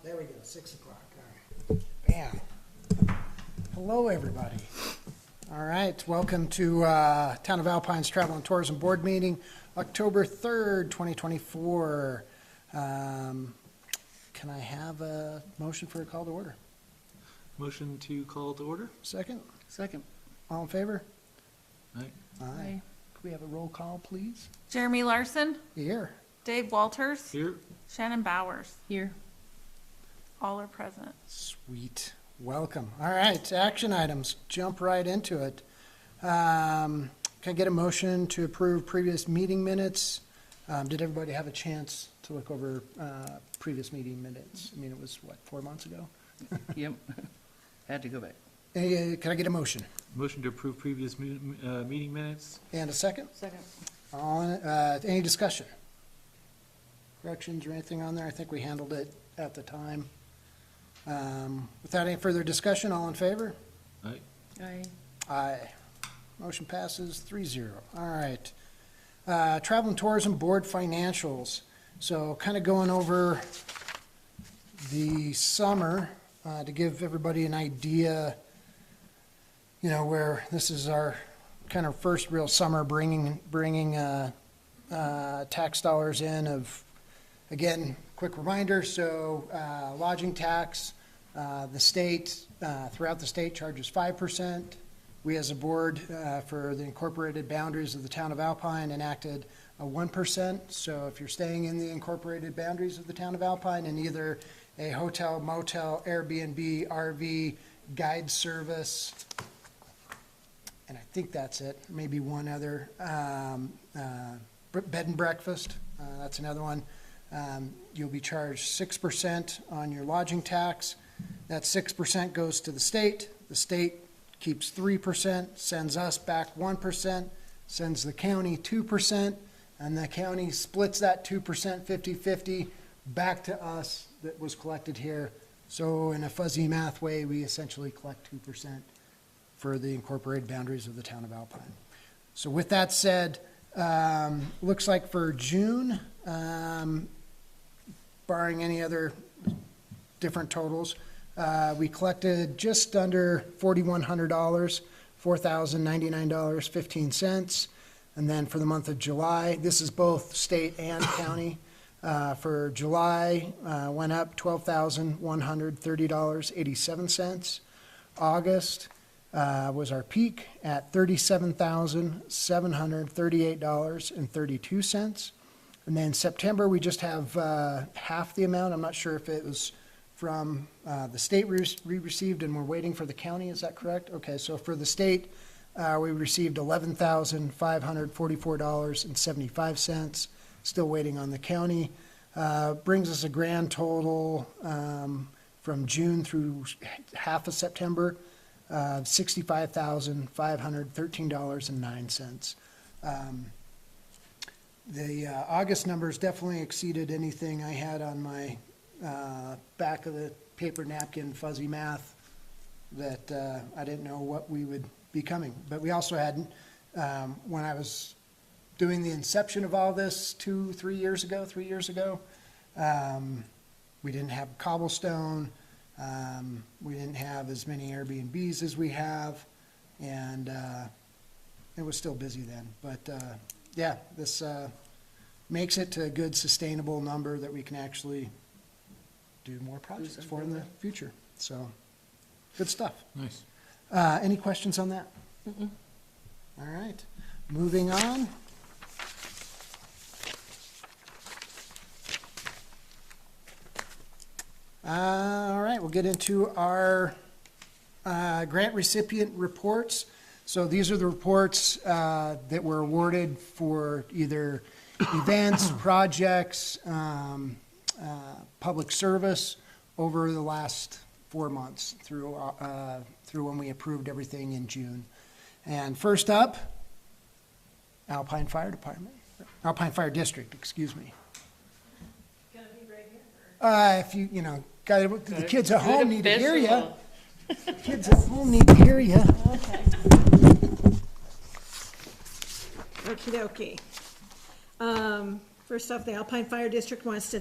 There we go, 6 o'clock, all right. Bam. Hello, everybody. All right, welcome to Town of Alpine's Travel and Tourism Board Meeting, October 3rd, 2024. Can I have a motion for a call to order? Motion to call to order? Second? Second. All in favor? Aye. Aye. Could we have a roll call, please? Jeremy Larson, Here. Dave Walters, Here? Shannon Bowers. Here. All are present. Sweet. Welcome. All right, action items. Jump right into it. Can I get a motion to approve previous meeting minutes? Did everybody have a chance to look over previous meeting minutes? I mean, it was, what, 4 months ago? Yep. Had to go back. Can I get a motion? Motion to approve previous meeting minutes? And a second? Second. Any discussion? Corrections or anything on there? I think we handled it at the time. Without any further discussion, all in favor? Aye. Aye. Aye. Motion passes 3-0. All right. Travel and Tourism Board financials. So kind of going over the summer to give everybody an idea, you know, where this is our kind of first real summer bringing tax dollars in of, again, quick reminder, so lodging tax, the state, throughout the state charges 5%. We as a board, for the incorporated boundaries of the town of Alpine, enacted a 1%. So if you're staying in the incorporated boundaries of the town of Alpine in either a hotel, motel, Airbnb, RV, guide service, and I think that's it, maybe one other, bed and breakfast, that's another one. You'll be charged 6% on your lodging tax. That 6% goes to the state. The state keeps 3%, sends us back 1%, sends the county 2%, and the county splits that 2% 50-50 back to us that was collected here. So in a fuzzy math way, we essentially collect 2% for the incorporated boundaries of the town of Alpine. So with that said, looks like for June, barring any other different totals, we collected just under $4,100, $4,099.15. And then for the month of July, this is both state and county. For July, went up $12,130.87. August was our peak at $37,738.32. And then September, we just have half the amount. I'm not sure if it was from the state we received and we're waiting for the county. Is that correct? Okay, so for the state, we received $11,544.75. Still waiting on the county. Brings us a grand total from June through half of September, $65,513.09. The August numbers definitely exceeded anything I had on my back of the paper napkin fuzzy math that I didn't know what we would be coming. But we also had, when I was doing the inception of all this 3 years ago, we didn't have cobblestone. We didn't have as many Airbnbs as we have, and it was still busy then. But yeah, this makes it to a good sustainable number that we can actually do more projects for in the future. So, good stuff. Nice. Any questions on that? Mm-mm. All right, moving on. All right, we'll get into our grant recipient reports. So these are the reports that were awarded for either events, projects, public service over the last 4 months through when we approved everything in June. And first up, Alpine Fire District, excuse me. Gonna be right here. If the kids at home need to hear you. Kids at home need to hear you. Okay. Okey dokey. First off, the Alpine Fire District wants to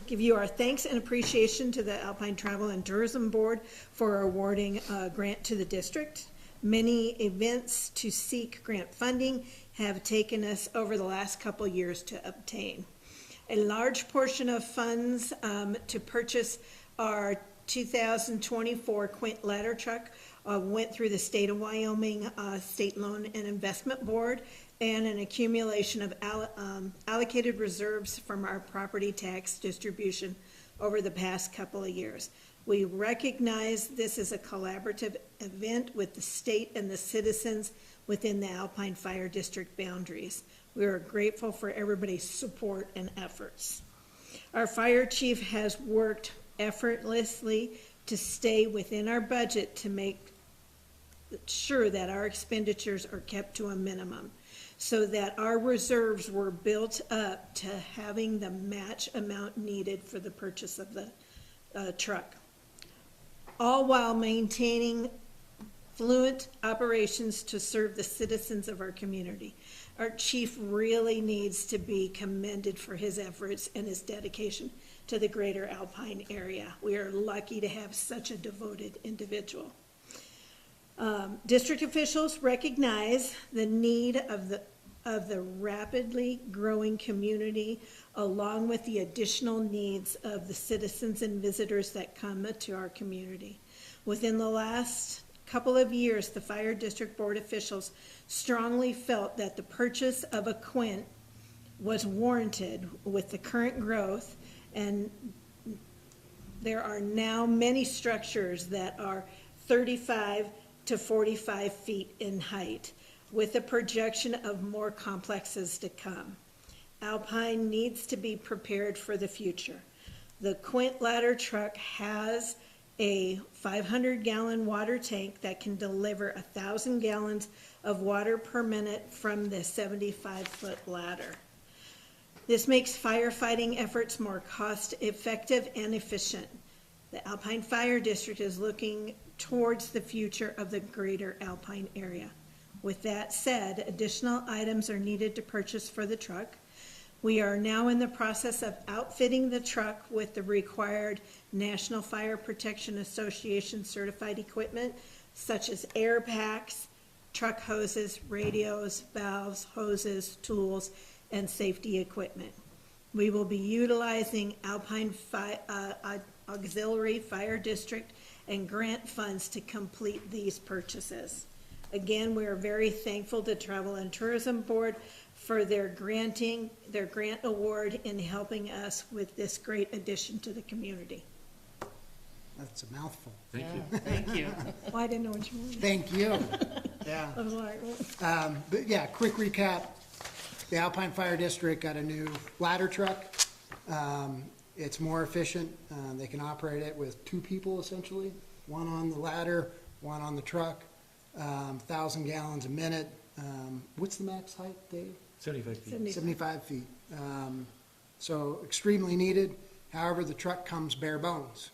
give you our thanks and appreciation to the Alpine Travel and Tourism Board for awarding a grant to the district. Many events to seek grant funding have taken us over the last couple years to obtain. A large portion of funds to purchase our 2024 Quint ladder truck went through the State of Wyoming State Loan and Investment Board, and an accumulation of allocated reserves from our property tax distribution over the past couple of years. We recognize this is a collaborative event with the state and the citizens within the Alpine Fire District boundaries. We are grateful for everybody's support and efforts. Our fire chief has worked effortlessly to stay within our budget to make sure that our expenditures are kept to a minimum, so that our reserves were built up to having the match amount needed for the purchase of the truck, all while maintaining fluent operations to serve the citizens of our community. Our chief really needs to be commended for his efforts and his dedication to the greater Alpine area. We are lucky to have such a devoted individual. District officials recognize the need of the rapidly growing community, along with the additional needs of the citizens and visitors that come to our community. Within the last couple of years, the Fire District Board officials strongly felt that the purchase of a Quint was warranted with the current growth, and there are now many structures that are 35 to 45 feet in height, with a projection of more complexes to come. Alpine needs to be prepared for the future. The Quint ladder truck has a 500-gallon water tank that can deliver 1,000 gallons of water per minute from the 75-foot ladder. This makes firefighting efforts more cost-effective and efficient. The Alpine Fire District is looking towards the future of the greater Alpine area. With that said, additional items are needed to purchase for the truck. We are now in the process of outfitting the truck with the required National Fire Protection Association certified equipment, such as air packs, truck hoses, radios, valves, hoses, tools, and safety equipment. We will be utilizing Alpine Auxiliary Fire District and grant funds to complete these purchases. Again, we are very thankful to Travel and Tourism Board for their grant award in helping us with this great addition to the community. That's a mouthful. Thank you. Thank you. Well, I didn't know what you meant. Thank you. Yeah. I was like, But yeah, quick recap. The Alpine Fire District got a new ladder truck. It's more efficient. They can operate it with two people essentially, one on the ladder, one on the truck, 1,000 gallons a minute. What's the max height, Dave? 75 feet. 75 feet. So extremely needed. However, the truck comes bare bones,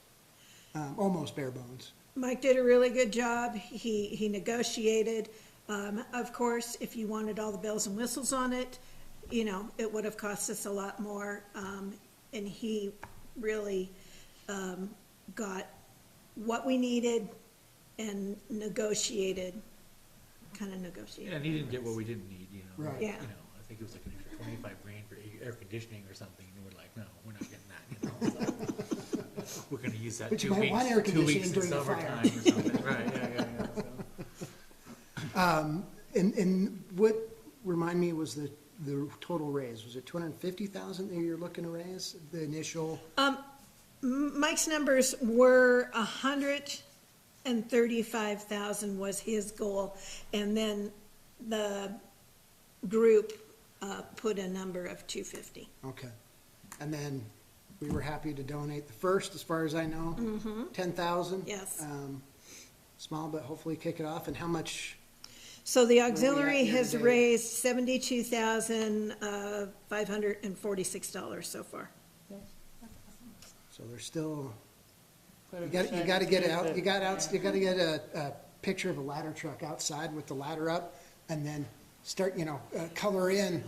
almost bare bones. Mike did a really good job. He negotiated. Of course, if you wanted all the bells and whistles on it, you know, it would have cost us a lot more. And he really got what we needed and negotiated. Yeah, and he didn't get what we didn't need, you know. Right. Yeah. You know, I think it was like an extra 25 grand for air conditioning or something, and we're like, no, we're not getting that, you know. So, we're gonna use that But you 2 might weeks, want air 2 weeks conditioning in during the fire. summertime or something, right, yeah. So. And what, remind me, was the total raise? Was it 250,000 that you're looking to raise, the initial? Mike's numbers were 135,000 was his goal, and then the group put a number of 250. Okay. And then we were happy to donate the first, as far as I know, 10,000. Yes. Small, but hopefully kick it off. And how much? So the Where we auxiliary at has year-to-date? raised $72,546 so far. So there's still, you got to get out, you got to get a picture of a ladder truck outside with the ladder up, and then start, color in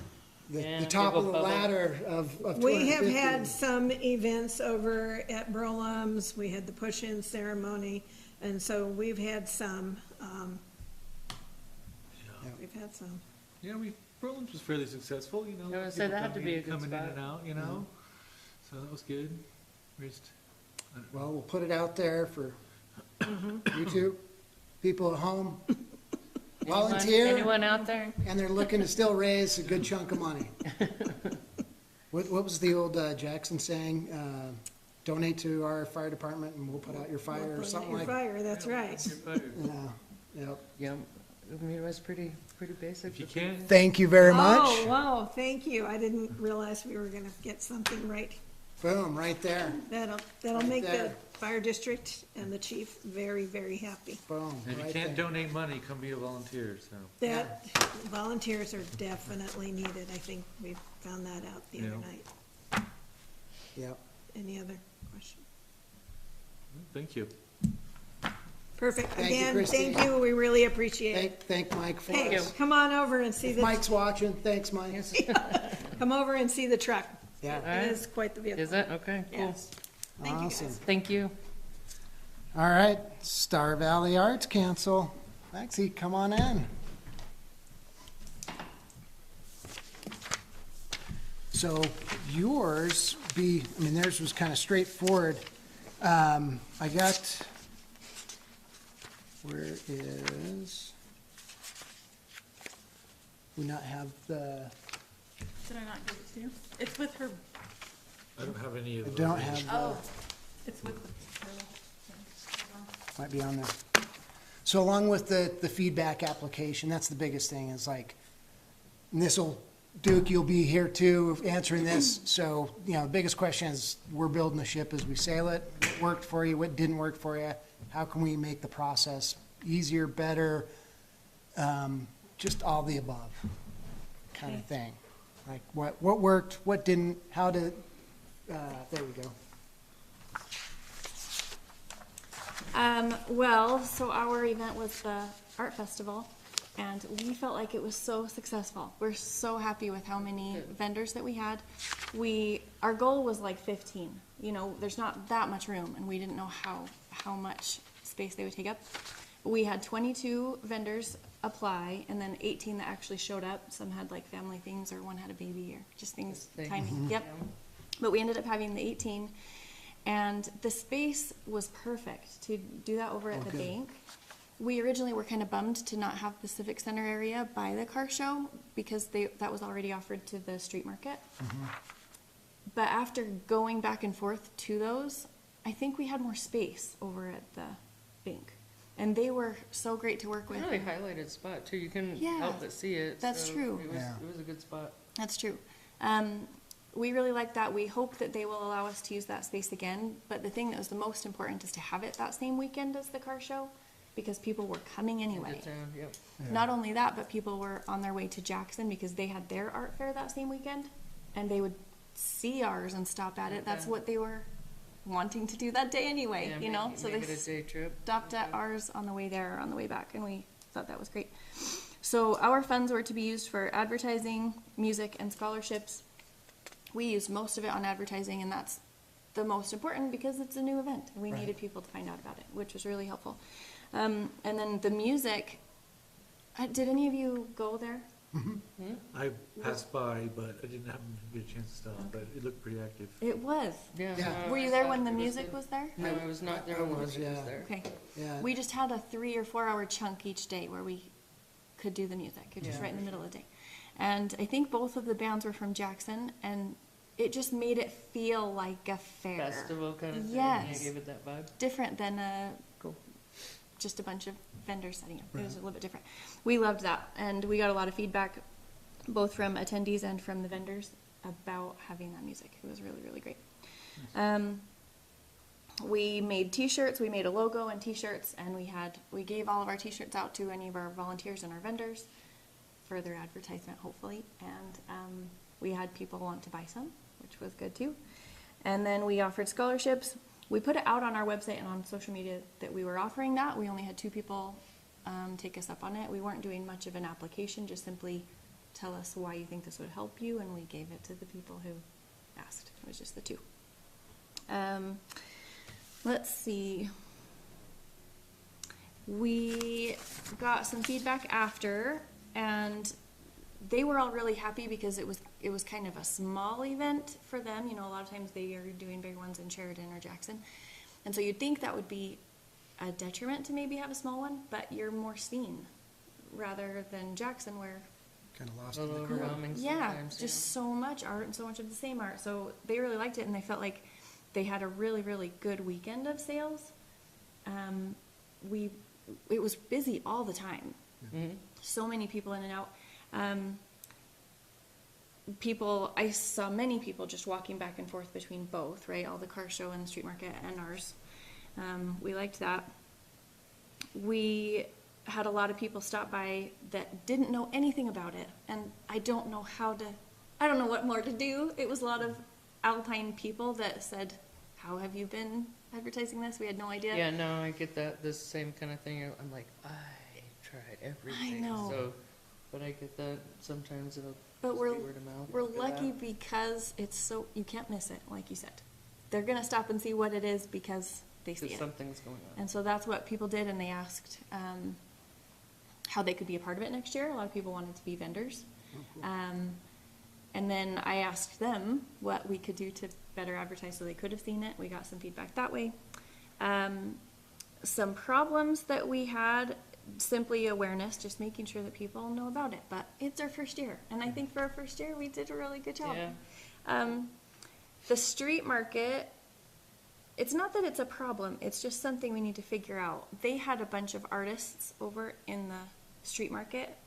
the And top of give the a bubble. ladder of We have 250. had some events over at Brolum's, we had the push-in ceremony, and so we've had some, we've had some. Yeah, Berlin's was fairly successful, you know. I was gonna say, people that had to be a good coming in spot. and out, you know, so that was good. We just, Well, we'll put it out there for you two, people at home. Volunteer, Anyone out there? and they're looking to still raise a good chunk of money. What was the old Jackson saying? Donate to our fire department and we'll put out your fire or something Your like. fire, that's right. Yeah, yep. Yep. I mean, it was pretty basic. if you can, Thank you very much. Oh, wow, thank you. I didn't realize we were gonna get something right. Boom, right there. That'll Right make the there. fire district and the chief very, very happy. Boom, if you right can't there. donate money, come be a volunteer, so. That, volunteers are definitely needed. I think we found that out the other Yeah. night. Yep. Any other question? Thank you. Perfect. Thank you, Again, Christine. thank you. We really appreciate it. Thank Mike for Hey, us. come on over and see If the, Mike's watching, thanks, Mike. come over and see the truck. Yeah, It is quite the vehicle. Is it? Okay, cool. Yes. Thank you, awesome. guys. Thank you. All right, Star Valley Arts Council. Lexi, come on in. So yours theirs was kind of straightforward. I got, where is, we not have the, Did I not give it to you? It's with her, I don't have any I of those. don't have the. oh, it's with her. Might be on there. So along with the feedback application, that's the biggest thing, is like, and this'll, Duke, you'll be here too, answering this. So, the biggest question is, we're building the ship as we sail it. What worked for you? What didn't work for you? How can we make the process easier, better? Just all the above kind of Okay. thing. Like what worked, what didn't, how to, there we go. Well, so our event was the art festival, and we felt like it was so successful. We're so happy with how many vendors that we had. Our goal was like 15. There's not that much room, and we didn't know how much space they would take up. We had 22 vendors apply, and then 18 that actually showed up. Some had like family things, or one had a baby, or just things, timing. Yep. But we ended up having the 18. And the space was perfect to do that over at the bank. We originally were kind of bummed to not have the Civic Center area by the car show because that was already offered to the street market. But after going back and forth to those, I think we had more space over at the bank. And they were so great to work with. Really highlighted spot too. You couldn't Yeah, help but see it. that's so true. Yeah. It was a good spot. That's true. We really like that. We hope that they will allow us to use that space again. But the thing that was the most important is to have it that same weekend as the car show, because people were coming anyway. Good town, yep. Not only that, but people were on their way to Jackson because they had their art fair that same weekend, and they would see ours and stop at it. That's Okay. what they were wanting to do that day anyway, Yeah, So they make it a day trip. stopped at ours on the way there or on the way back, and we thought that was great. So our funds were to be used for advertising, music, and scholarships. We used most of it on advertising, and that's the most important because it's a new event. And we Right. needed people to find out about it, which was really helpful. And then the music, did any of you go there? I passed by, but I didn't happen to get a chance to stop, but it looked pretty active. It was. Yeah. Yeah. Were I you there thought when the it music good. was there? No, I was not there I when the was, music was yeah. there. Okay. Yeah. We just had a 3 or 4 hour chunk each day where we could do the music, just Yeah. right in the middle of the day. And I think both of the bands were from Jackson, and it just made it feel like a fair. Festival kind of thing. Yes. Yeah, gave it that vibe. Different than Cool. just a bunch of vendors setting up. It was a little bit different. We loved that, and we got a lot of feedback, both from attendees and from the vendors, about having that music. It was really, really great. We made T-shirts. We made a logo and T-shirts, and we gave all of our T-shirts out to any of our volunteers and our vendors for their advertisement, hopefully. And we had people want to buy some, which was good too. And then we offered scholarships. We put it out on our website and on social media that we were offering that. We only had 2 people take us up on it. We weren't doing much of an application, just simply tell us why you think this would help you, and we gave it to the people who asked. It was just the two. Let's see. We got some feedback after, and they were all really happy because it was kind of a small event for them. You know, a lot of times they are doing big ones in Sheridan or Jackson. And so you'd think that would be a detriment to maybe have a small one, but you're more seen rather than Jackson where, Kind of lost A in the little crowd. overwhelming yeah, sometimes. just so much art and so much of the same art. So they really liked it, and they felt like they had a really, really good weekend of sales. It was busy all the time. Mhm. So many people in and out. I saw many people just walking back and forth between both, right? All the car show and the street market and ours. We liked that. We had a lot of people stop by that didn't know anything about it, and I don't know what more to do. It was a lot of Alpine people that said, "How have you been advertising this? We had no idea." Yeah, no, I get that, this same kind of thing. I'm like, I tried everything. know. So, but I get that sometimes it'll But just we're be word of mouth. we're after lucky that. because it's so, you can't miss it, like you said. They're gonna stop and see what it is because they see 'Cause it. something's going on. And so that's what people did, and they asked how they could be a part of it next year. A lot of people wanted to be vendors. And then I asked them what we could do to better advertise so they could have seen it. We got some feedback that way. Some problems that we had, simply awareness, just making sure that people know about it. But it's our first year, and I think for our first year, we did a really good job. Yeah. The street market, it's not that it's a problem, it's just something we need to figure out. They had a bunch of artists over in the street market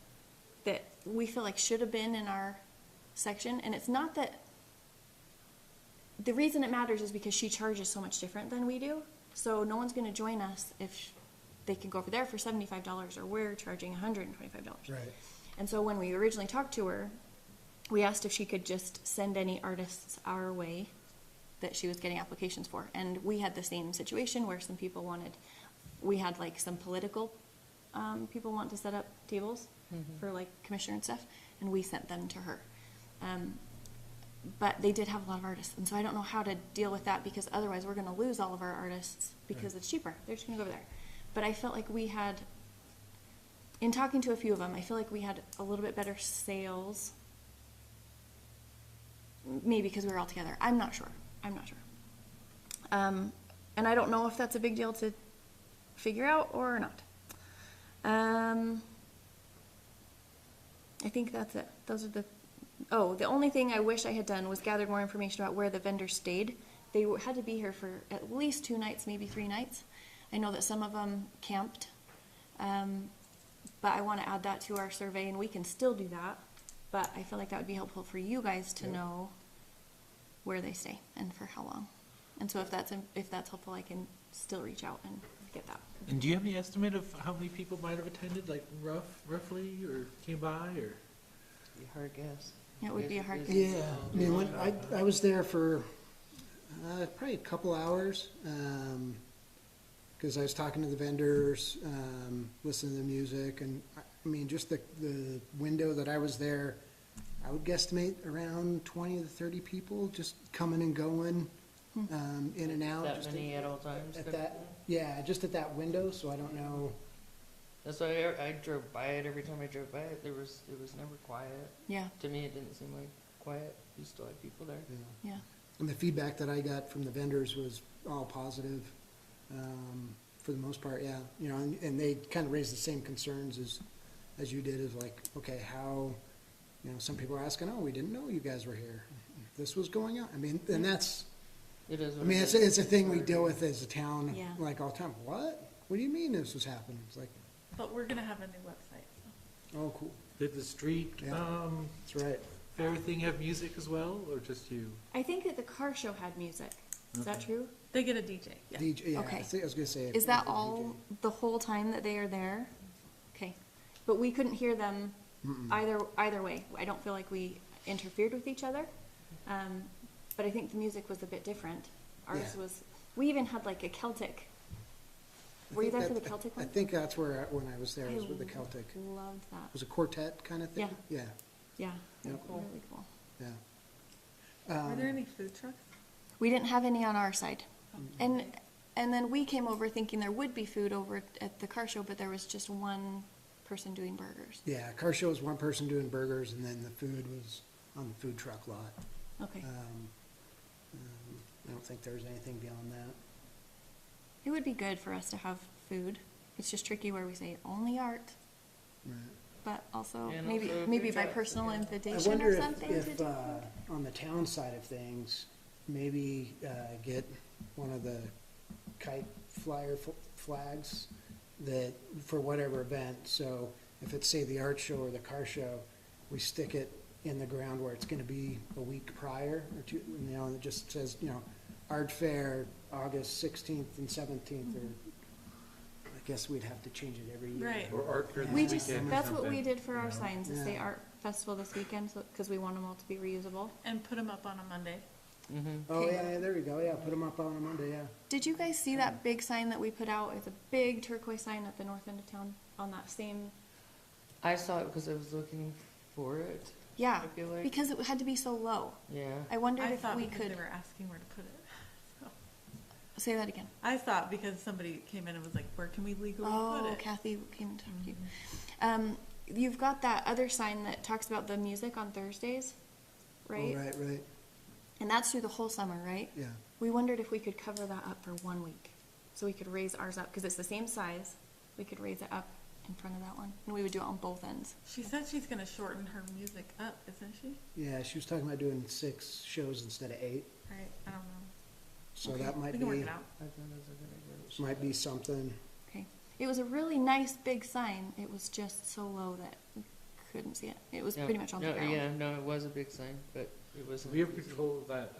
that we feel like should have been in our section, and it's not that, the reason it matters is because she charges so much different than we do, so no one's gonna join us if they can go over there for $75 or we're charging $125. Right. And so when we originally talked to her, we asked if she could just send any artists our way that she was getting applications for. And we had the same situation where some people we had like some political people want to set up tables for like commissioner and stuff, and we sent them to her. But they did have a lot of artists, and so I don't know how to deal with that because otherwise we're gonna lose all of our artists because it's cheaper. They're just gonna go over there. But I felt like we had, in talking to a few of them, I feel like we had a little bit better sales. Maybe because we were all together. I'm not sure. And I don't know if that's a big deal to figure out or not. I think that's it. Those are the only thing I wish I had done was gathered more information about where the vendors stayed. They had to be here for at least 2 nights, maybe 3 nights. I know that some of them camped, but I want to add that to our survey, and we can still do that. But I feel like that would be helpful for you guys to know where they stay and for how long. And so if that's helpful, I can still reach out and get that. And do you have any estimate of how many people might have attended, like roughly, or came by, or? Be a hard guess. It would be a hard Yes, guess. Yeah, I mean, when I was there for probably a couple hours, because I was talking to the vendors, listening to the music, and I mean, just the window that I was there, I would guesstimate around 20 to 30 people just coming and going, in and out. That just many at all times? at that, yeah, just at that window, so I don't know. That's why I drove by it. Every time I drove by it, it was never quiet. Yeah, To me, it didn't seem like quiet. You still had people there. you know. yeah. And the feedback that I got from the vendors was all positive, for the most part, yeah. You know, and they kind of raised the same concerns as you did, of like, okay, how, you know, some people are asking, oh, we didn't know you guys were here. This was going on. I mean, and that's, It is. I what mean, it it's is. a thing we deal with as a town, Yeah. like all the time. What? What do you mean this was happening? It's like, But we're gonna have a new website, so. oh, cool. Did the street, Yeah. That's right. fair thing have music as well, or just you? I think that the car show had music. Is that true? They get a DJ, yeah. DJ, yeah, Okay. I was gonna say. Is that DJ. all the whole time that they are there? Okay. But we couldn't hear them either way. I don't feel like we interfered with each other. But I think the music was a bit different. Ours Yeah. was, we even had like a Celtic. Were you there for the Celtic I one? think that's where, when I was there, was with the Celtic. Loved that. It was a quartet kind of thing? Yeah. Yeah. Yeah, Yep. really cool. Yeah. Are there any food trucks? We didn't have any on our side. And then we came over thinking there would be food over at the car show, but there was just one person doing burgers. Yeah, car show was one person doing burgers, and then the food was on the food truck lot. Okay. I don't think there was anything beyond that. It would be good for us to have food. It's just tricky where we say only art, Right. but also And maybe also maybe food by trucks, personal yeah. I invitation wonder or if, something to do. on the town side of things, maybe get one of the kite flyer flags that, for whatever event, so if it's, say, the art show or the car show, we stick it in the ground where it's gonna be a week prior, or two, you know, and it just says, you know, art fair, August 16th and 17th, or, I guess we'd have to change it every year. Right. Or art during the We just, weekend or that's what we something, did for our you know? signs, is say Yeah. art festival this weekend, so, cause we want them all to be reusable. And put them up on a Monday. Oh, yeah, there we go, yeah, put them up on a Monday, yeah. Did you guys see that big sign that we put out? It's a big turquoise sign at the north end of town on that same, I saw it because I was looking for it. yeah, I feel like, because it had to be so low. yeah. I wondered I if thought we because could, they were asking where to put it. So, say that again. I thought because somebody came in and was like, where can we legally put Oh, it? Kathy came and talked to you. You've got that other sign that talks about the music on Thursdays, right? Oh, right, And that's through the whole summer, right? yeah. We wondered if we could cover that up for 1 week, so we could raise ours up, because it's the same size. We could raise it up in front of that one, and we would do it on both ends. She said she's gonna shorten her music up, isn't she? Yeah, she was talking about doing 6 shows instead of 8, Right, I don't know. so Okay. that We might can work be, it out. I thought it was a good idea. might be something. Okay. It was a really nice big sign. It was just so low that we couldn't see it. It was Yeah. pretty much on the No, ground. yeah, no, it was a big sign, but it wasn't. Have we ever control that,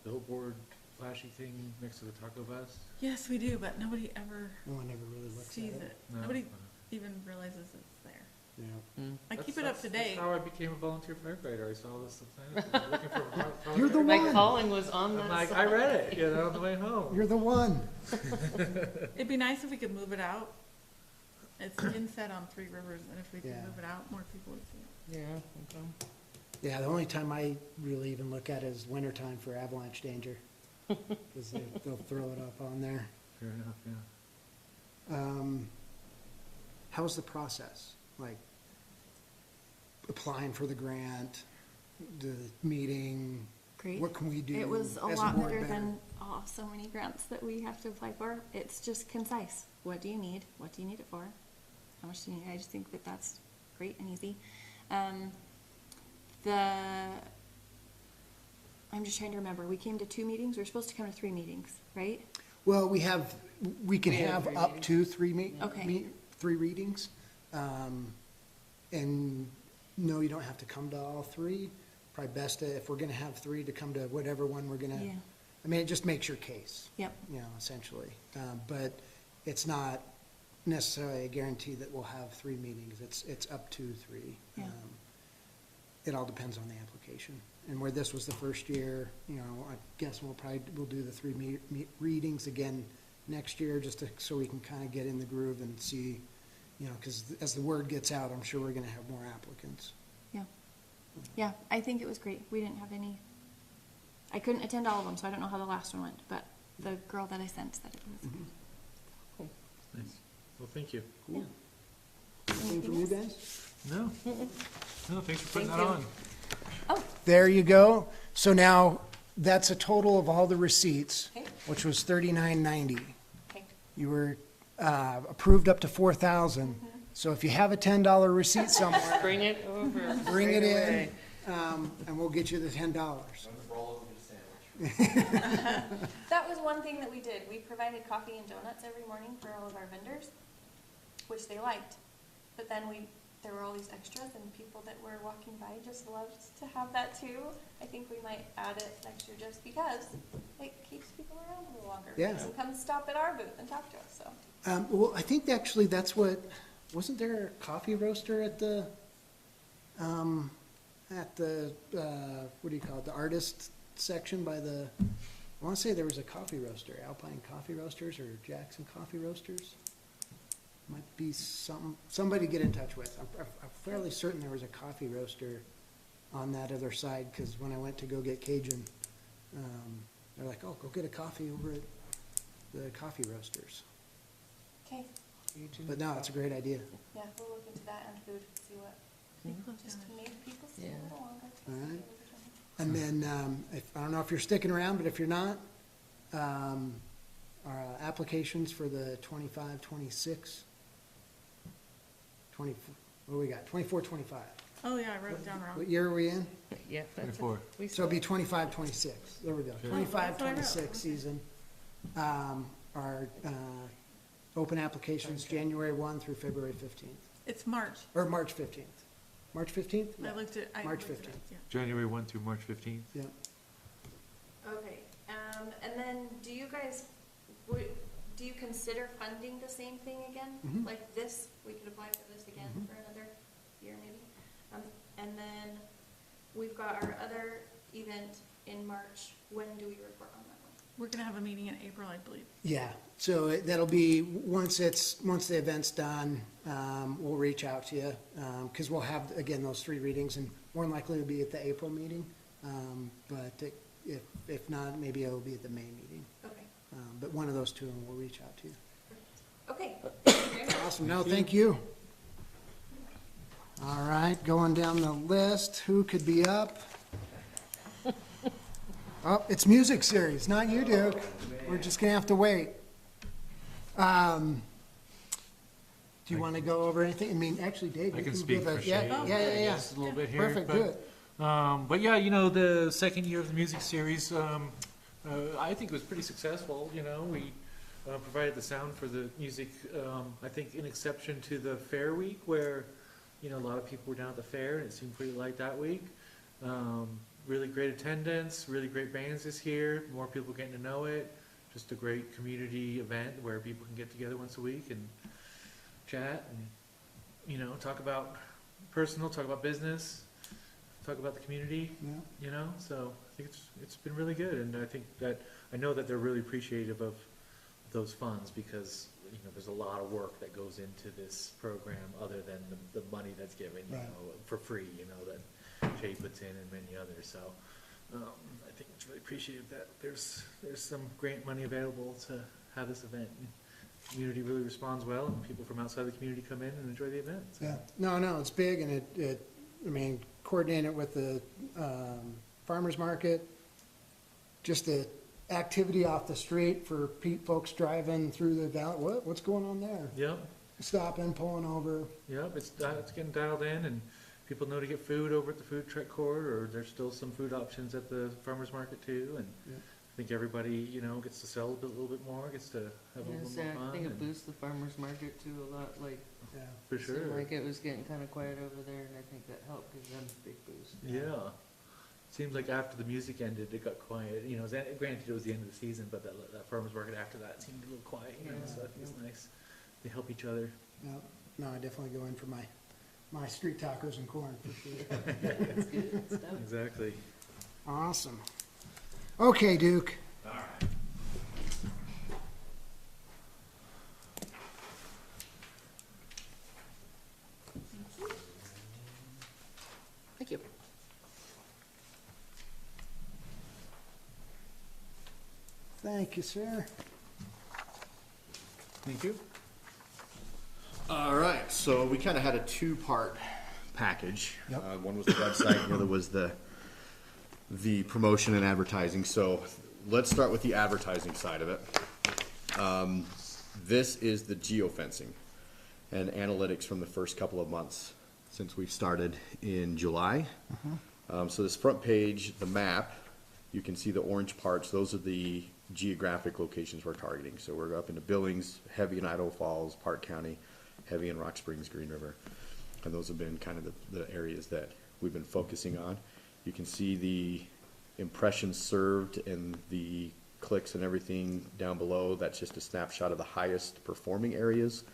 billboard flashy thing next to the taco bus? Yes, we do, but nobody ever No one ever really looks at sees it. it. No? Nobody even realizes it's there. Yeah. Mm. I keep it up to date. That's how I became a volunteer firefighter. I saw this sign, looking for a volunteer. You're the My one. calling was on I'm that like, sign. I read it, you know, on the way home. You're the one. It'd be nice if we could move it out. It's inset on Three Rivers, and if we could Yeah. move it out, more people would see it. Yeah, okay. Yeah, the only time I really even look at it is wintertime for avalanche danger. Because they'll throw it up on there. Fair enough, yeah. How's the process? Like, applying for the grant, the meeting, Great. what can we do? It was a as lot board better than, so many grants that we have to apply for. It's just concise. What do you need? What do you need it for? How much do you need? I just think that that's great and easy. I'm just trying to remember. We came to 2 meetings. We were supposed to come to 3 meetings, right? Well, we can We have have 3 up to 3 Okay. 3 readings. And no, you don't have to come to all 3. Probably best if we're gonna have 3 to come to whatever one we're gonna, Yeah. I mean, it just makes your case. Yep. You know, essentially. But it's not necessarily a guarantee that we'll have 3 meetings. It's up to 3. Yeah. It all depends on the application. And where this was the first year, you know, I guess we'll do the 3 readings again next year, just so we can kind of get in the groove and see, you know, because as the word gets out, I'm sure we're gonna have more applicants. Yeah. Yeah, I think it was great. We didn't have any, I couldn't attend all of them, so I don't know how the last one went, but the girl that I sent said it was. Nice. Well, thank you. Cool. Anything from you guys? No. No, thanks for putting Thank that you. on. There you go. So now, that's a total of all the receipts, Okay. which was $39.90. Okay. You were approved up to 4,000. So if you have a $10 receipt somewhere, Bring it over. bring it right in, away. and we'll get you the $10. That was one thing that we did. We provided coffee and donuts every morning for all of our vendors, which they liked. But then there were all these extras, and people that were walking by just loved to have that too. I think we might add it next year just because it keeps people around a little longer. Yeah. And come stop at our booth and talk to us, so. Well, I think actually that's what, wasn't there a coffee roaster at the, what do you call it, the artist section by the, I want to say there was a coffee roaster, Alpine Coffee Roasters or Jackson Coffee Roasters. Might be somebody to get in touch with. I'm fairly certain there was a coffee roaster on that other side, because when I went to go get Cajun, they're like, oh, go get a coffee over at the coffee roasters. Okay, But no, it's a great idea. yeah, we'll look into that and food, see what, just to make people stay a little longer. All right. And then, I don't know if you're sticking around, but if you're not, our applications for the 25, 26, 24, what do we got? 24, 25. Oh, yeah, I wrote it down wrong. What year are we in? Yeah, that's it. 24. We So it'll be 25, 26. There we go. Sure. 25, That's what I wrote. 26 season. Our open applications, January 1 through February 15th, It's March. or March 15th. March 15th? I looked at. March looked it up, 15th. yeah. January 1 through March 15th. Yeah. Okay, and then do you guys, do you consider funding the same thing again? Mhm. Like this, we could apply for this again Mhm. for another year maybe? And then we've got our other event in March. When do we report on that one? We're gonna have a meeting in April, I believe. Yeah, so that'll be, once the event's done, we'll reach out to you, because we'll have, again, those 3 readings, and more than likely it'll be at the April meeting. But if not, maybe it'll be at the May meeting. Okay, But one of those 2, and we'll reach out to you. okay, thank you very much. Awesome, no, thank you. All right, going down the list, who could be up? Oh, it's music series, not you, Duke. We're just gonna have to wait. Do you want to go over anything? I mean, actually, Dave, I you can can speak give for us, yeah, Shay. yeah. Just a little bit here. Perfect, but- do it. But yeah, you know, the second year of the music series, I think it was pretty successful, you know, we provided the sound for the music, I think in exception to the fair week where, you know, a lot of people were down at the fair and it seemed pretty light that week. Really great attendance, really great bands this year, more people getting to know it, just a great community event where people can get together once a week and chat and, you know, talk about personal, talk about business, talk about the community, Yeah. you know, so I think it's been really good, and I think that, I know that they're really appreciative of those funds, because, you know, there's a lot of work that goes into this program, other than the money that's given, you Right. know, for free, you know, that Jay puts in and many others, so, I think it's really appreciative that there's some grant money available to have this event. And the community really responds well, and people from outside the community come in and enjoy the event, so. Yeah, no, it's big, and I mean, coordinate it with the farmer's market, just the activity off the street for folks driving through the valley, what's going on there? Yep. Stopping, pulling over, Yep, it's getting dialed in, and people know to get food over at the food truck court, or there's still some food options at the farmer's market too, and Yeah. I think everybody, you know, gets to sell a little bit more, gets to have a Yeah, little so more I fun, think it and- boosts the farmer's market too a lot, like, yeah. for it seemed sure. like it was getting kinda quiet over there, and I think that helped give them a big boost. Yeah. Seems like after the music ended, it got quiet, you know, granted it was the end of the season, but that farmer's market after that seemed a little quiet, you know, Yeah. so I think it's nice. They help each other. No, I definitely go in for my street tacos and corn, for sure. That's good stuff. Exactly. Awesome. Okay, Duke. Thank you. Thank you, sir. Thank you. All right, so we kind of had a 2-part package. Yep. One was the website, the other was the promotion and advertising. So let's start with the advertising side of it. This is the geofencing and analytics from the first couple of months since we've started in July. So this front page, the map, you can see the orange parts. Those are the geographic locations we're targeting. So we're up into Billings, heavy in Idaho Falls, Park County, heavy in Rock Springs, Green River. And those have been kind of the areas that we've been focusing on. You can see the impressions served and the clicks and everything down below. That's just a snapshot of the highest performing areas.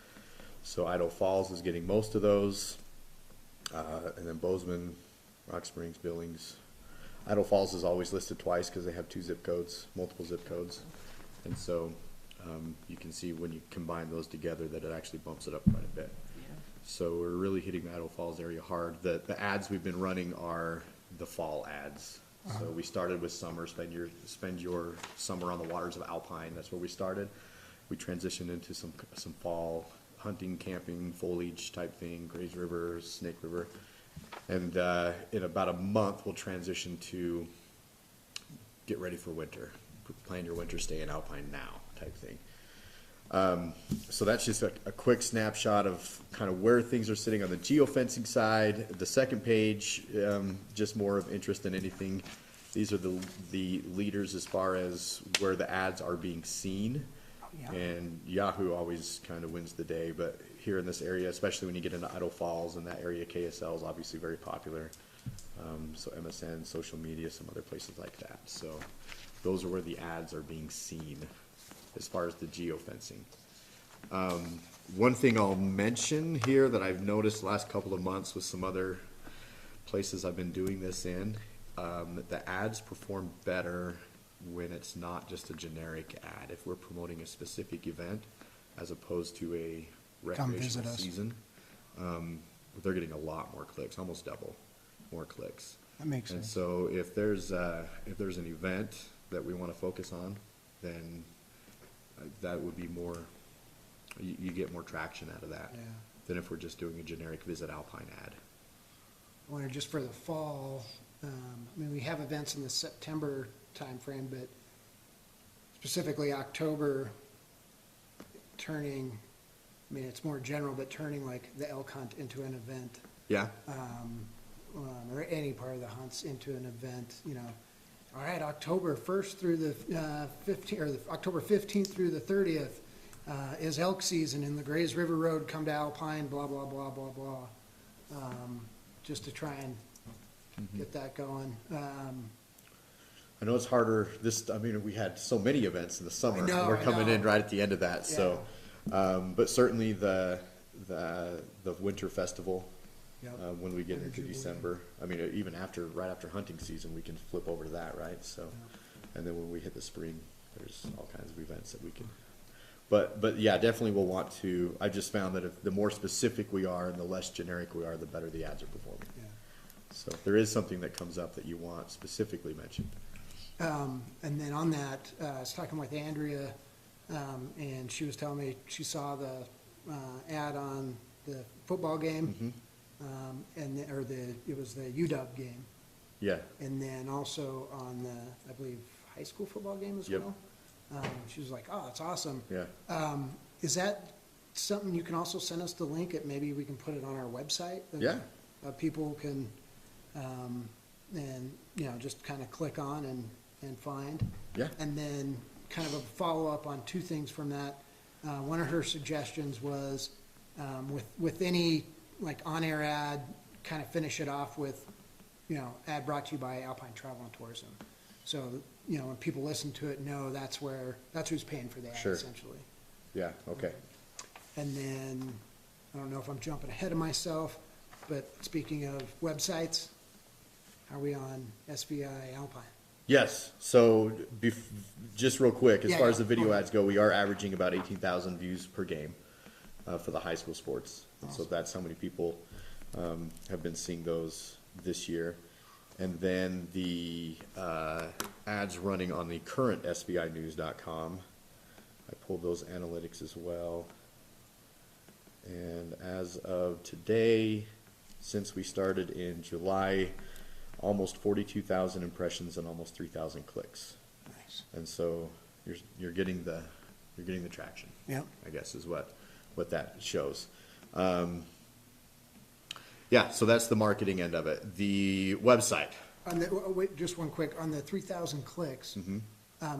So Idaho Falls is getting most of those. And then Bozeman, Rock Springs, Billings. Idaho Falls is always listed twice because they have 2 zip codes, multiple zip codes. And so you can see when you combine those together that it actually bumps it up quite a bit. So we're really hitting the Idaho Falls area hard. The ads we've been running are the fall ads. So we started with summer, spend your summer on the waters of Alpine. That's where we started. We transitioned into some fall hunting, camping, foliage type thing, Grays River, Snake River. And in about a month, we'll transition to get ready for winter. Plan your winter stay in Alpine now type thing. So that's just a quick snapshot of kind of where things are sitting on the geofencing side. The second page, just more of interest than anything. These are the leaders as far as where the ads are being seen. Yeah. And Yahoo always kind of wins the day, but here in this area, especially when you get into Idaho Falls and that area, KSL is obviously very popular. So MSN, social media, some other places like that. So those are where the ads are being seen as far as the geofencing. One thing I'll mention here that I've noticed the last couple of months with some other places I've been doing this in, the ads perform better when it's not just a generic ad. If we're promoting a specific event as opposed to a Come recreational visit us. season, they're getting a lot more clicks, almost double more clicks. That makes And sense. so if there's an event that we want to focus on, then that would be more, you get more traction out of that Yeah. than if we're just doing a generic Visit Alpine ad. I wonder, just for the fall, I mean, we have events in the September timeframe, but specifically October, turning, I mean, it's more general, but turning like the elk hunt into an event, Yeah, or any part of the hunts into an event, you know. All right, October 1st through the 15th, or October 15th through the 30th is elk season in the Grays River Road, come to Alpine, blah, blah, blah, blah, blah. Just to try and get that going. I know it's harder I mean, we had so many events in the summer. I know, We're I coming in know. right at the end of that, so. But certainly the winter festival, Yep. when we get Winter into Jubilee. December, I mean, even right after hunting season, we can flip over to that, right? So, and then when we hit the spring, there's all kinds of events that we can. But yeah, definitely we'll want to, I just found that if the more specific we are and the less generic we are, the better the ads are performing. Yeah. So if there is something that comes up that you want specifically mentioned. And then on that, I was talking with Andrea, and she was telling me she saw the ad on the football game, it was the UW game, Yeah, and then also on the, I believe, high school football game as Yep. well. She was like, "Oh, that's awesome." yeah. Is that something you can also send us the link, and maybe we can put it on our website? That, Yeah. people can, and, you know, just kind of click on and find. Yeah. And then kind of a follow-up on two things from that. One of her suggestions was, with any, like, on-air ad, kind of finish it off with, you know, ad brought to you by Alpine Travel and Tourism. So, you know, when people listen to it, know that's who's paying for the ad, Sure. essentially. Yeah, okay. And then, I don't know if I'm jumping ahead of myself, but speaking of websites, are we on SVI Alpine? Yes, so just real quick, as Yeah, far yeah. as the video ads go, we are averaging about 18,000 views per game for the high school sports. And so that's how many people have been seeing those this year. And then the ads running on the current SVInews.com, I pulled those analytics as well. And as of today, since we started in July, almost 42,000 impressions and almost 3,000 clicks. Nice. And so you're getting the traction, Yep. I guess is what that shows. Yeah, so that's the marketing end of it. The website. Wait, just one quick, on the 3,000 clicks,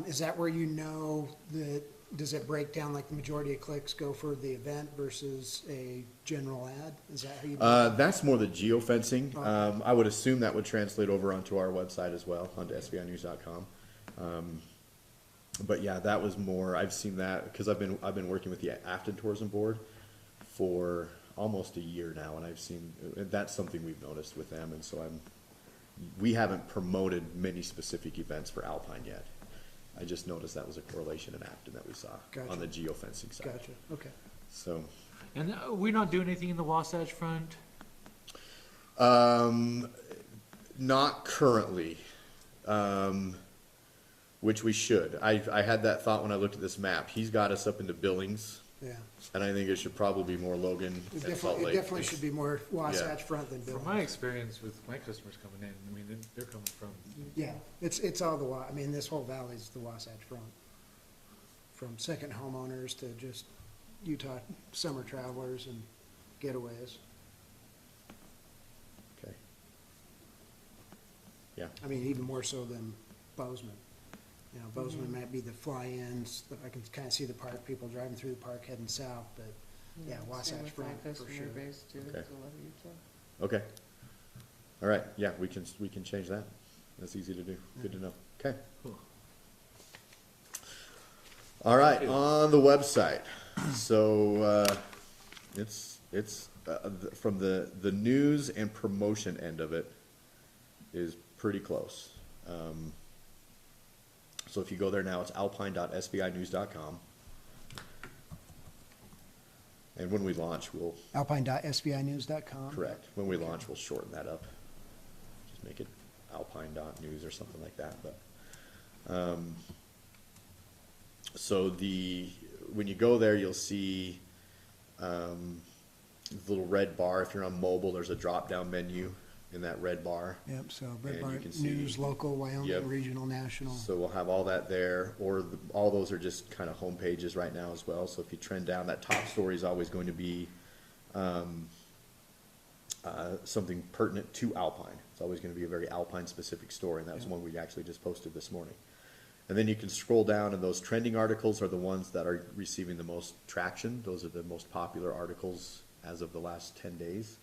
is that where you know that, does it break down, like the majority of clicks go for the event versus a general ad? Is that how you? That's more the geofencing. I would assume that would translate over onto our website as well, onto SVInews.com. But yeah, that was more, I've seen that, because I've been working with the Afton Tourism Board for almost a year now, and I've seen, that's something we've noticed with them, and so we haven't promoted many specific events for Alpine yet. I just noticed that was a correlation in Acton that we saw Gotcha. on the geofencing side. Gotcha, okay. So, And we're not doing anything in the Wasatch Front? not currently, which we should. I had that thought when I looked at this map. He's got us up into Billings, Yeah. and I think it should probably be more Logan It and Salt definitely, Lake. it definitely should be more Wasatch Front than From my Billings. experience with my customers coming in, I mean, they're coming from, Yeah, it's all I mean, this whole valley's the Wasatch Front. From second homeowners to just Utah summer travelers and getaways. Okay. Yeah, I mean, even more so than Bozeman. You know, Bozeman might be the fly-ins, I can kind of see the park, people driving through the park heading south, but yeah, Same Wasatch with my Front for customer sure. base too, Okay. it's a lot of Utah. okay. All right, yeah, we can change that. That's easy to do. Good to know. Okay. cool. All right, on the website. So, it's, from the news and promotion end of it is pretty close. So if you go there now, it's alpine.svinews.com. And when we launch, we'll, Alpine.svinews.com. correct, when we launch, we'll shorten that up. Just make it alpine.news or something like that, but, so when you go there, you'll see, the little red bar. If you're on mobile, there's a drop-down menu in that red bar. Yep, so And you Breitbart can see- News, local, Yep. Wyoming, regional, national. So we'll have all that there, or all those are just kind of home pages right now as well. So if you trend down, that top story is always going to be something pertinent to Alpine. It's always going to be a very Alpine-specific story, and that was one we actually just posted this morning. And then you can scroll down, and those trending articles are the ones that are receiving the most traction. Those are the most popular articles as of the last 10 days.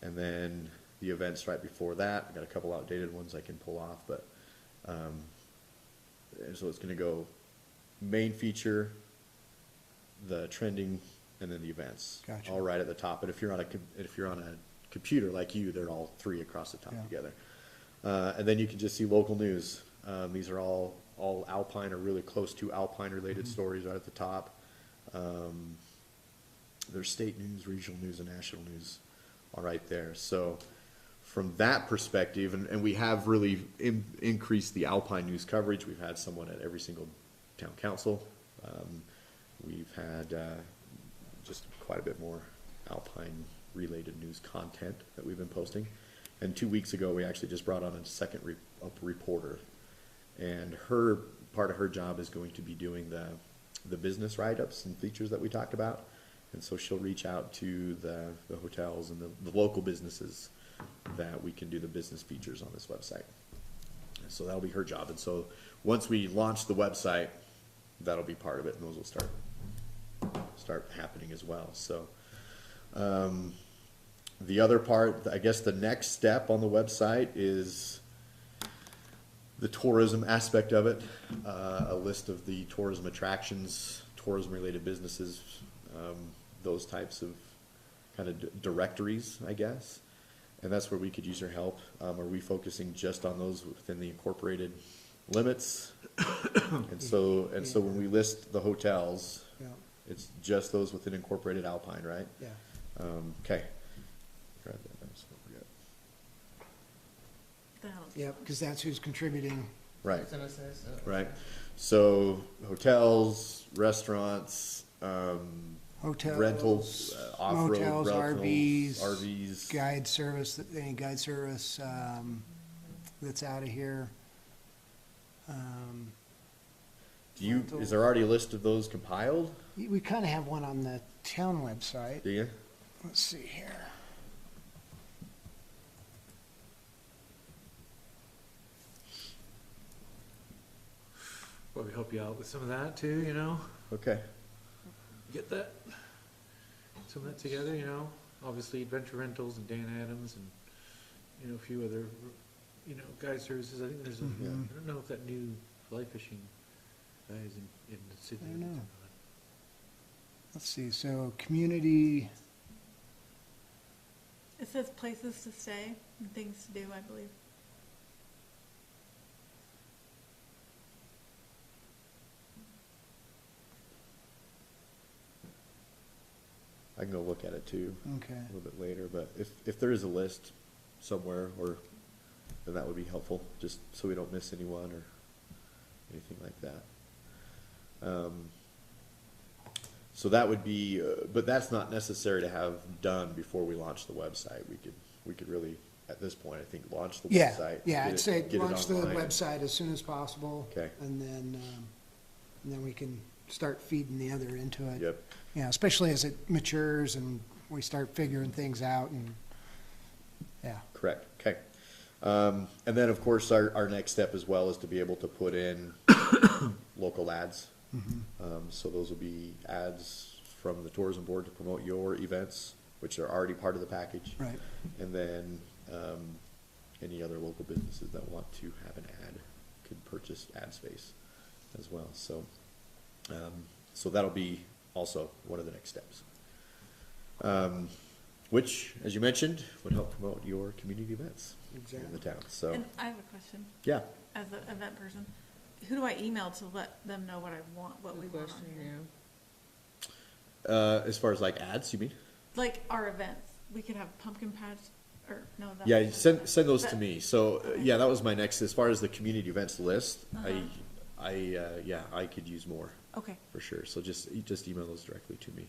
And then the events right before that, I got a couple outdated ones I can pull off, but, and so it's gonna go main feature, the trending, and then the events. Gotcha. All right at the top, but if you're on a computer like you, they're all three across the top Yeah. together. And then you can just see local news. These are all Alpine or really close to Alpine-related Mm-hmm. stories right at the top. There's state news, regional news, and national news all right there. So from that perspective, and we have really increased the Alpine news coverage. We've had someone at every single town council. We've had just quite a bit more Alpine-related news content that we've been posting. And 2 weeks ago, we actually just brought on a second reporter. And part of her job is going to be doing the business write-ups and features that we talked about. And so she'll reach out to the hotels and the local businesses that we can do the business features on this website. So that'll be her job. And so once we launch the website, that'll be part of it, and those will start happening as well. So the other part, I guess the next step on the website is the tourism aspect of it, a list of the tourism attractions, tourism-related businesses, those types of kind of directories, I guess. And that's where we could use your help. Are we focusing just on those within the incorporated limits? And so when we list the hotels, Yeah, it's just those within incorporated Alpine, right? yeah. Okay. Grab that down so I don't forget. The hell is- Yep, because that's who's contributing. Right. I was gonna say, so. Right. So hotels, restaurants, Hotels, rentals, off-road motels, rentals, RVs, RVs. guide service, any guide service that's out of here. Is there already a list of those compiled? We kind of have one on the town website. Do you? Let's see here. Well, we help you out with some of that too, you know, Okay. get that, some of that together, you know, obviously Adventure Rentals and Dan Adams and, you know, a few other, you know, guide services. I think there's a, I don't know if that new fly fishing guy is in Sydney. I don't know. or not. Let's see, so community, It says places to stay and things to do, I believe. I can go look at it too. Okay. A little bit later, but if there is a list somewhere, or, then that would be helpful, just so we don't miss anyone or anything like that. So that would be, but that's not necessary to have done before we launch the website. We could really, at this point, I think, launch the Yeah, website. yeah, get I'd it- say get it launch the online. website as soon as possible. Okay. And then we can start feeding the other into it. Yep, Yeah, especially as it matures and we start figuring things out and, yeah. correct, okay. And then, of course, our next step as well is to be able to put in local ads. So those will be ads from the tourism board to promote your events, which are already part of the package. Right. And then, any other local businesses that want to have an ad could purchase ad space as well. So, so that'll be also one of the next steps. Which, as you mentioned, would help promote your community events in the town, so, And I have a question, yeah. as an event person. Who do I email to let them know what I want, what we Good want question, on here? yeah. As far as like ads, you mean? Like our events, we could have pumpkin patch, or, no, that's. Yeah, send those to me. So, yeah, that was my next, as far as the community events list, yeah, I could use more, Okay, for sure. So just email those directly to me.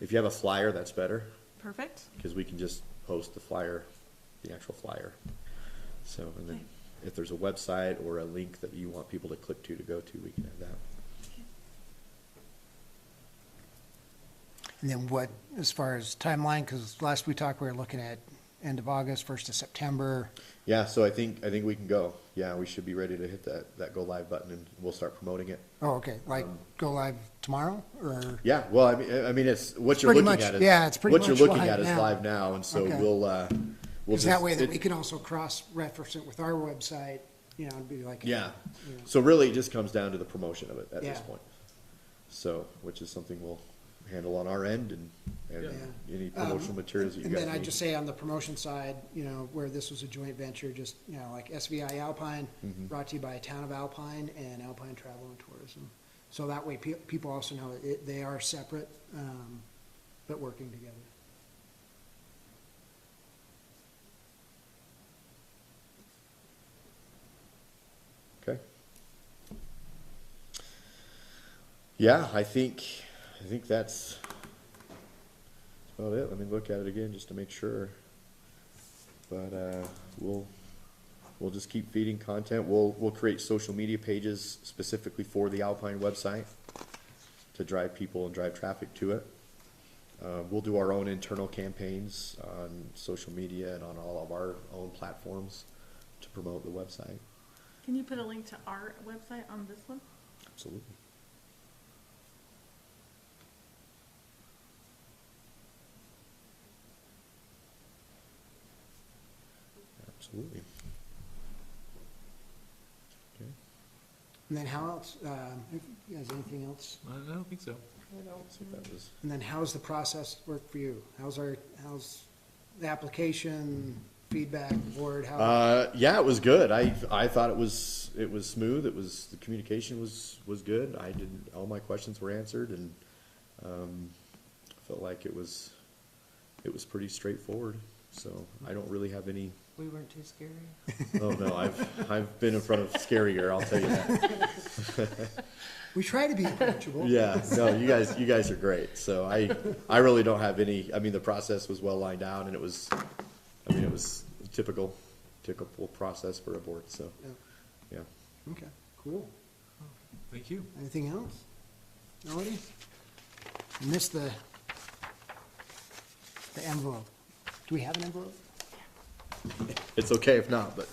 If you have a flyer, that's better, perfect. because we can just post the flyer, the actual flyer. So, and then Okay. if there's a website or a link that you want people to click to go to, we can have that. And then what, as far as timeline, because last we talked, we were looking at end of August, 1st of September. Yeah, so I think we can go. Yeah, we should be ready to hit that go live button, and we'll start promoting it. Oh, okay, like go live tomorrow or? Yeah, well, I mean, it's, what you're pretty looking much- at is. yeah, it's pretty What you're much looking live at is now. live now, and so Okay. we'll Because just. that way that it- we can also cross-reference it with our website, you know, it'd be like. Yeah, you know. so really it just comes down to the promotion of it at this Yeah. point. So, which is something we'll handle on our end, and any promotional materials that you And guys then I'd need. just say on the promotion side, you know, where this was a joint venture, just, you know, like SVI Alpine, Mm-hmm. brought to you by Town of Alpine and Alpine Travel and Tourism. So that way people also know they are separate, but working together. Okay. Yeah, I think that's about it. Let me look at it again just to make sure. But, we'll just keep feeding content. We'll create social media pages specifically for the Alpine website to drive people and drive traffic to it. We'll do our own internal campaigns on social media and on all of our own platforms to promote the website. Can you put a link to our website on this one? Absolutely. Absolutely. Okay. And then how else, if you guys, anything else? I don't think so. Let's see if that was. And then how's the process work for you? How's the application, feedback, board, how? Yeah, it was good. I thought it was smooth. The communication was good. All my questions were answered, and felt like it was pretty straightforward. So I don't really have any. We weren't too scary. Oh no, I've been in front of scarier. I'll tell you that. We try to be approachable. Yeah, no, you guys are great. So I really don't have any. I mean, the process was well lined out, and it was typical process for a board. So, Yeah. yeah. Okay, cool. Thank you. Anything else? Nobody? I missed the envelope. Do we have an envelope? It's okay if not, but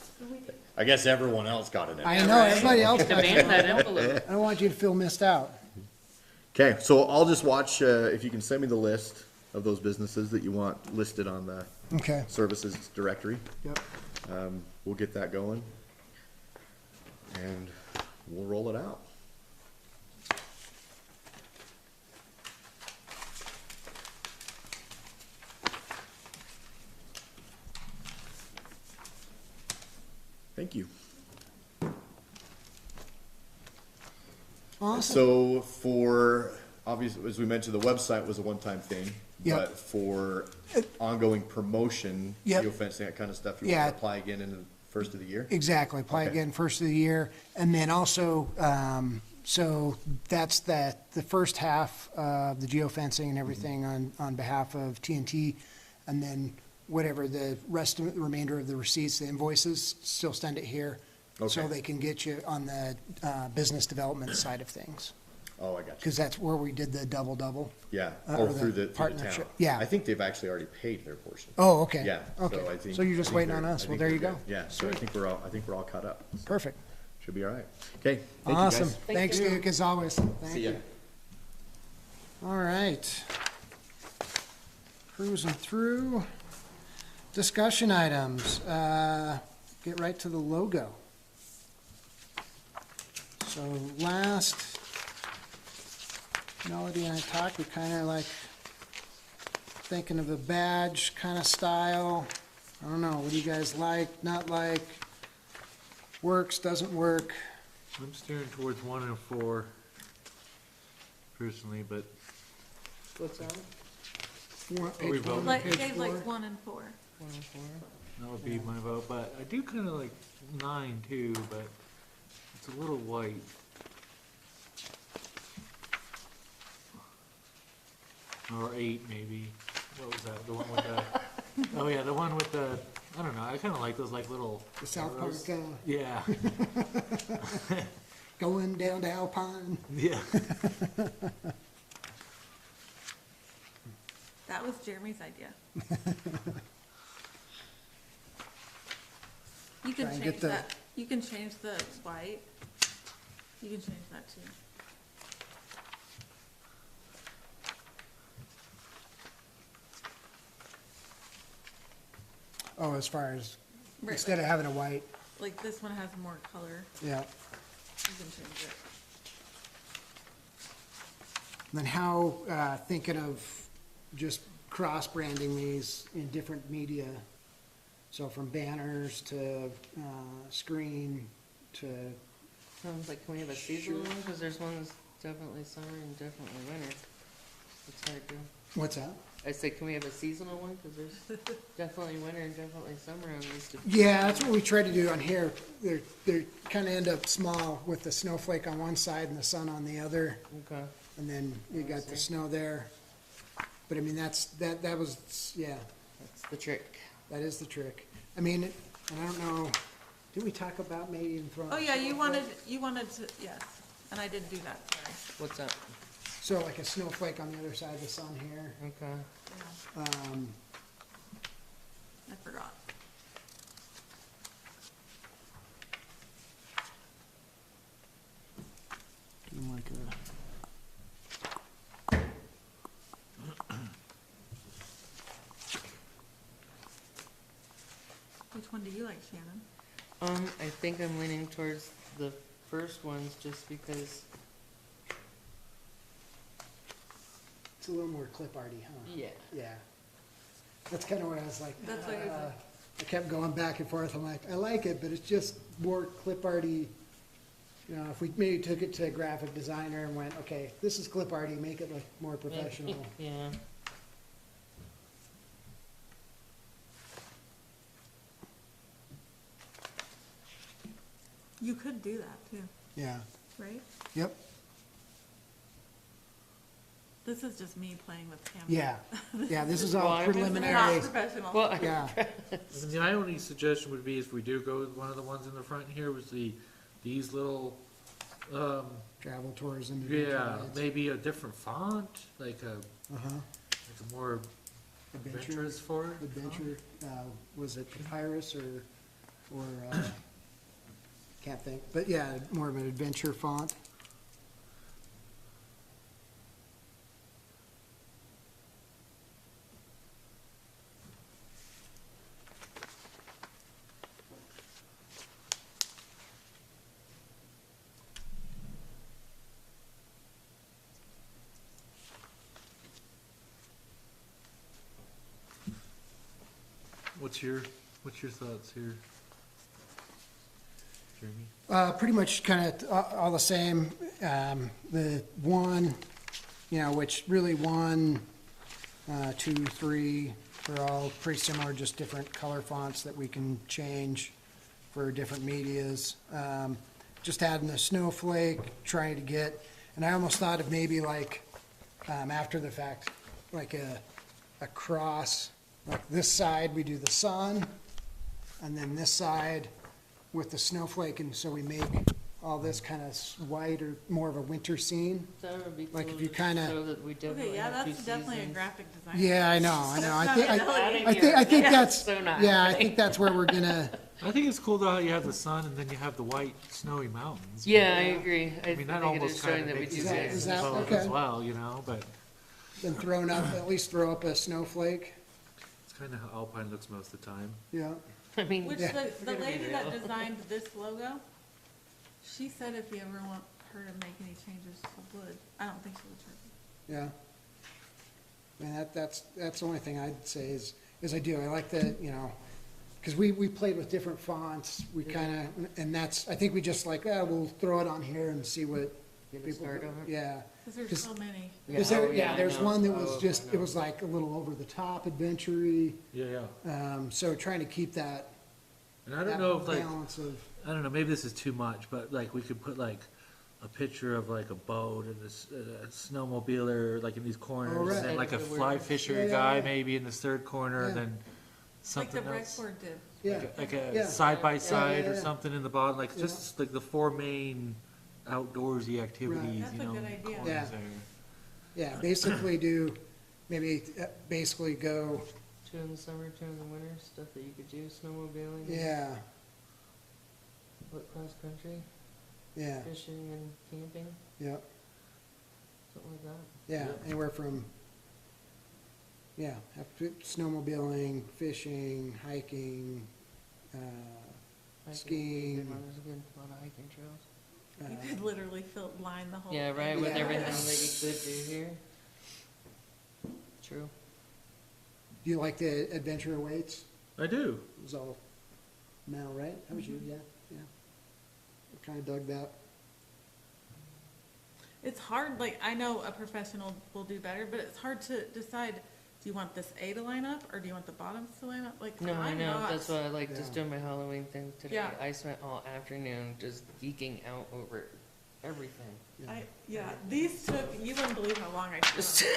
I guess everyone else got it. I know, everybody else got it. Demand that envelope. I don't want you to feel missed out. Okay, so I'll just watch, if you can send me the list of those businesses that you want listed on the Okay, services directory. yep. We'll get that going. And we'll roll it out. Thank you. Awesome. So for obviously, as we mentioned, the website was a one-time thing. Yep. But for ongoing promotion, Yep. geofencing, that kind of stuff, you Yeah. want to apply again in the first of the year? Exactly, apply Okay. again first of the year. And then also, so that's the first half of the geofencing and everything on behalf of TNT. And then whatever the remainder of the receipts, the invoices, still send it here. So Okay. they can get you on the business development side of things. Oh, I got you. Because that's where we did the double-double. Yeah, or oh, through the town. partnership. Yeah. I think they've actually already paid their portion. Oh, okay. Yeah, so Okay. I think. So you're just I think waiting on they're- us. I Well, think there they're you go. good. Yeah, so I think we're all caught up. Perfect. Should be all right. Okay, thank you Awesome. guys. Thanks, Duke, as always. Thank See ya. you. All right. Cruising through. Discussion items. Get right to the logo. So last Melody and I talked, we kind of like thinking of a badge kind of style. I don't know, what do you guys like, not like? Works, doesn't work? I'm steering towards 1 and 4 personally, but What's that? we vote? Like, Page Dave 4. likes 1 and 4. 1 and 4. that would be my vote, but I do kind of like 9 too, but it's a little white. Or 8 maybe. What was that? The one with the, oh yeah, the one with the, I don't know, I kind of like those like little. The South Park, arrows. Yeah, going down to Alpine. yeah. That was Jeremy's idea. You can Try and get change the- that, you can change the white. You can change that too. Oh, as far as, Right, instead of having a white, like this one has more color, yeah. you can change it. Then how, thinking of just cross-branding these in different media? So from banners to, screen to, Sounds like, can we have a seasonal one? Because there's ones definitely summer and definitely winter. It's hard to, what's that? I said, can we have a seasonal one? Because there's definitely winter and definitely summer on these. Yeah, that's what we try to do on here. They're kind of end up small with the snowflake on one side and the sun on the other. Okay. And then you got the snow there. But I mean, that was, yeah, That's the trick. that is the trick. I mean, and I don't know, did we talk about maybe even throwing? Oh, yeah, you wanted to, yes, and I did do that, sorry. What's that? So like a snowflake on the other side of the sun here. Okay. Yeah, Um, I forgot. doing like a, Which one do you like, Shannon? I think I'm leaning towards the first ones just because, it's a little more clip arty, huh? yeah. Yeah. That's kind of where I was like, That's what you're saying. I kept going back and forth. I'm like, I like it, but it's just more clip arty. You know, if we maybe took it to a graphic designer and went, okay, this is clip arty, make it look more professional. Yeah. You could do that too, Yeah. right? Yep. This is just me playing with Canva. Yeah. Yeah. This is Well, all I'm Not preliminary. professional. Well, Yeah. My only suggestion would be if we do go with one of the ones in the front here was these little, Travel tourism. yeah, maybe a different font, like a Uh-huh. more Adventure. adventurous for it. Adventure. Was it Papyrus or can't think, but yeah, more of an adventure font. What's your thoughts here? Jeremy? Pretty much kind of all the same. The one, which really 1, 2, 3, are all pretty similar, just different color fonts that we can change for different medias. Just adding the snowflake, trying to get, and I almost thought of maybe like, after the fact, like a cross, like this side, we do the sun, and then this side with the snowflake, and so we make all this kind of white or more of a winter scene. That would be Like cool if you to kinda- show that we Okay, definitely yeah, have two that's definitely a seasons. graphic design. Yeah, I know. I That's think, not I think Yeah, that's, so not yeah, I happening. think that's where we're gonna, I think it's cool though how you have the sun and then you have the white snowy mountains. Yeah, I agree. I I mean, that think it is almost showing kind that of we makes do Is that- sense is that. that- as okay. well, you know, but been thrown up, at least throw up a snowflake, it's kind of how Alpine looks most of the time. yeah. I mean, Which Yeah. the We're gonna be lady that real. designed this logo, she said if you ever want her to make any changes, she would. I don't think she would charge you. Yeah. I mean, that's the only thing I'd say is I do, I like the, because we played with different fonts, we kind of, and that's, I think we just like, we'll throw it on here and see what get a people, start on it. yeah. Cause there's 'Cause- so many. Because Yeah, there, oh, yeah, I there's know. one that was Oh, just, I it know. was like a little over the top adventure-y, Yeah, yeah. so trying to keep that, And I that don't know if like, balance of, I don't know, maybe this is too much, but like we could put like a picture of like a boat and a snowmobile or like in these corners, right. and then like a Everywhere. fly fisher Yeah, yeah, guy yeah. maybe in this third corner, Yeah. and then Like the something else. Breakford did. yeah, Like Yeah. a side by Yeah, side yeah, or yeah. something in the bottom, like Yeah. just like the four main outdoorsy activities, That's you a know. good idea. corners Yeah. there. yeah, basically do, maybe, basically go, Two in the summer, two in the winter, stuff that you could do, snowmobiling. yeah, What, cross country, yeah, fishing and camping, yeah. something like that. Yeah, Yeah. anywhere from, yeah, snowmobiling, fishing, hiking, Hiking would be a Skiing. good one. There's a good lot of hiking trails. You uh, could literally line the whole. Yeah, right, thing. with Yeah. everything that you could do here. True. do you like the Adventure Awaits? I do. It was all Mel, right? That was you, yeah, yeah. I kinda dug that. It's hard, like, I know a professional will do better, but it's hard to decide, do you want this A to line up, or do you want the bottoms to line up? Like, No, I I'm know, not. that's why I like just Yeah. doing my Halloween thing today. Yeah. I spent all afternoon just geeking out over everything. Yeah, these took, you wouldn't believe how long I spent.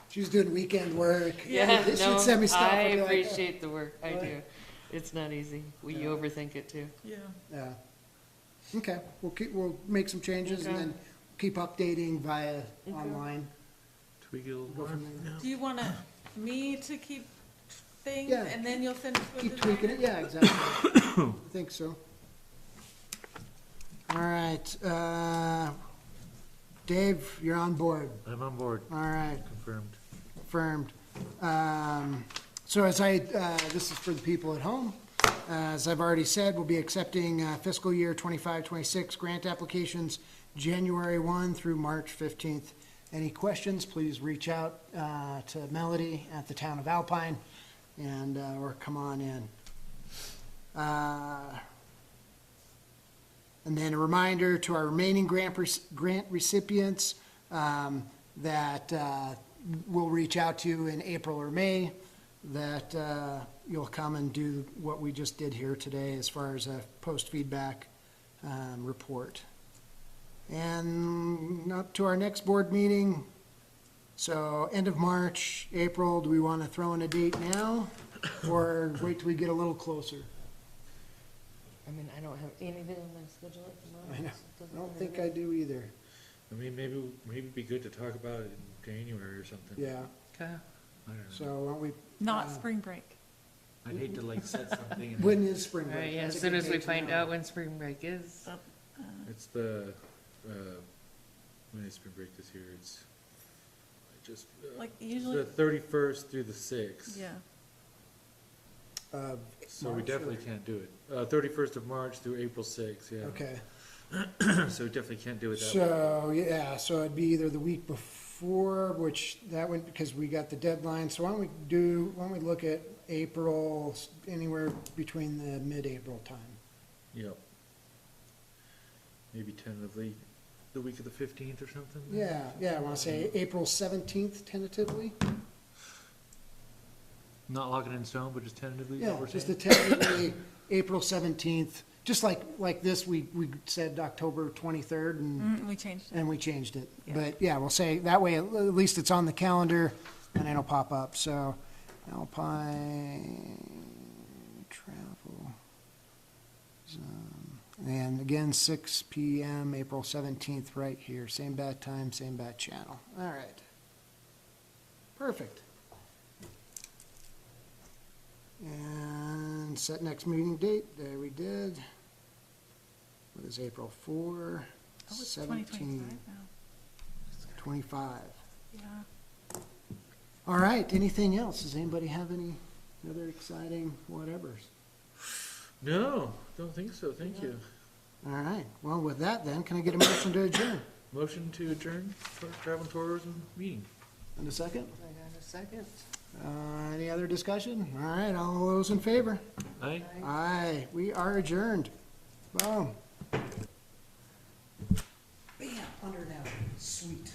She was doing weekend work. Yeah, She'd no, send me stuff. I I'd be like, appreciate the work, I Right. do. It's not easy, we Yeah. overthink it too. Yeah. Yeah. Okay, we'll make some changes and Okay. then keep updating via Okay. online. Tweak it a little Go more. from there. Do you want me to keep things, Yeah. and then you'll send it to a Keep designer? tweaking it, yeah, exactly. I think so. All right, Dave, you're on board. I'm on board, All right, confirmed. confirmed. So this is for the people at home. As I've already said, we'll be accepting fiscal year 25-26 grant applications January 1 through March 15th. Any questions, please reach out to Melody at the Town of Alpine and, or come on in. And then a reminder to our remaining grant recipients that we'll reach out to you in April or May, that you'll come and do what we just did here today as far as a post-feedback report. And up to our next board meeting, so end of March, April, do we want to throw in a date now? Or wait till we get a little closer? I mean, I don't have anything on my schedule at the moment. I know. so it doesn't I don't matter think to me. I do either. I mean, maybe it'd be good to talk about it in January or something. Yeah, Okay. I don't know. so why don't we, Not Uh, spring break. I'd hate to like set something and when is spring All break? right, yeah, That's as a soon good as we date to find know. out when spring break is. it's the, when is spring break this year? It's just, Like, the usually, 31st through the 6th. yeah. So we March, definitely or- can't do it. 31st of March through April 6th, yeah. Okay, So we definitely can't do it that way. so, yeah, so it'd be either the week before, which that would, because we got the deadline, so why don't we look at April, anywhere between the mid-April time? Yep. Maybe tentatively. the week of the 15th or something? Yeah, I wanna say April 17th tentatively. Not locking in stone, but just tentatively, is what Yeah, we're just saying? a tentatively, April 17th, just like this, we said October 23rd and We changed it. and we changed it. Yeah. But yeah, we'll say, that way at least it's on the calendar and it'll pop up, so Alpine Travel Zone. And again, 6 PM, April 17th, right here, same bat time, same bat channel. All right. Perfect. And set next meeting date, there we did. What is April 4? Oh, it's 17, 2025 now. 25. Yeah. All right, anything else? Does anybody have any other exciting whatevers? No, don't think so, thank you. All right, well, with that then, can I get a motion to adjourn? Motion to adjourn for travel and tourism meeting. And a second? I got a second. Any other discussion? All right, all those in favor? Aye? Aye, we are adjourned. Boom. Bam, under now, sweet.